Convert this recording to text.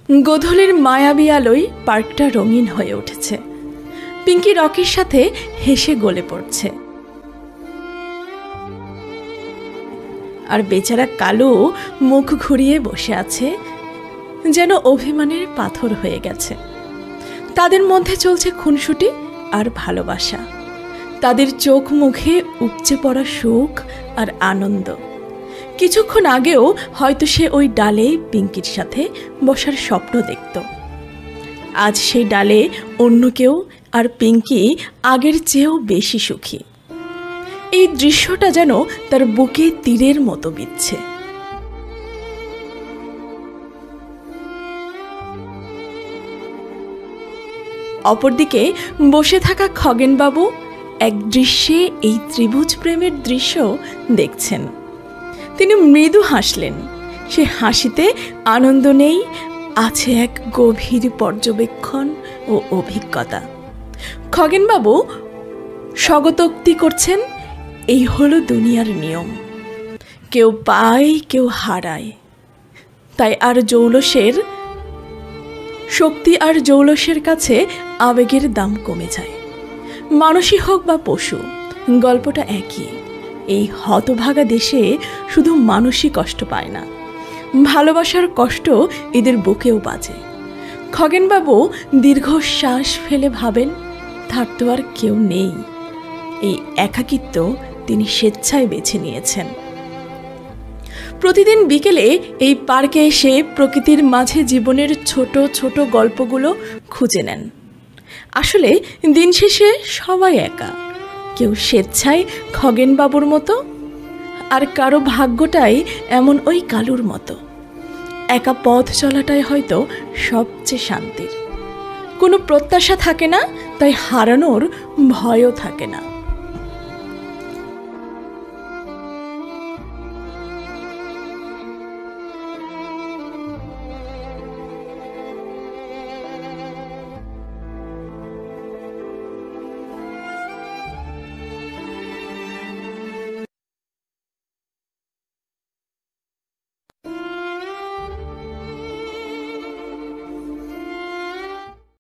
গোধূলির মায়াবী আলোয় পার্কটা রঙিন হয়ে উঠেছে। পিঙ্কি রকির সাথে হেসে গলে পড়ছে, আর বেচারা কালু মুখ ঘুরিয়ে বসে আছে, যেন অভিমানের পাথর হয়ে গেছে। তাদের মধ্যে চলছে খুনসুটি আর ভালোবাসা, তাদের চোখ মুখে উপচে পড়া সুখ আর আনন্দ। কিছুক্ষণ আগেও হয়তো সে ওই ডালে পিঙ্কির সাথে বসার স্বপ্ন দেখত। আজ সেই ডালে অন্য কেউ, আর পিঙ্কি আগের চেয়েও বেশি সুখী। এই দৃশ্যটা যেন তার বুকে তীরের মতো বিচ্ছে। অপরদিকে বসে থাকা খগেনবাবু এক দৃশ্যে এই ত্রিভুজ প্রেমের দৃশ্য দেখছেন। তিনি মৃদু হাসলেন। সে হাসিতে আনন্দ নেই, আছে এক গভীর পর্যবেক্ষণ ও অভিজ্ঞতা। খগেনবাবু স্বগতোক্তি করছেন, এই হলো দুনিয়ার নিয়ম, কেউ পায় কেউ হারায়। তাই আর জৌলসের শক্তি আর জৌলসের কাছে আবেগের দাম কমে যায়। মানুষই হোক বা পশু, গল্পটা একই। এই হতভাগা দেশে শুধু মানুষই কষ্ট পায় না, ভালোবাসার কষ্ট এদের বুকেও বাজে। খগেনবাবু দীর্ঘশ্বাস ফেলে ভাবেন, তার তো আর কেউ নেই। এই একাকিত্ব তিনি স্বেচ্ছায় বেছে নিয়েছেন। প্রতিদিন বিকেলে এই পার্কে এসে প্রকৃতির মাঝে জীবনের ছোট ছোট গল্পগুলো খুঁজে নেন। আসলে দিন শেষে সবাই একা, কেউ স্বেচ্ছায় খগেনবাবুর মতো, আর কারো ভাগ্যটাই এমন ওই কালুর মতো। একা পথ চলাটাই হয়তো সবচেয়ে শান্তির। কোনো প্রত্যাশা থাকে না, তাই হারানোর ভয়ও থাকে না।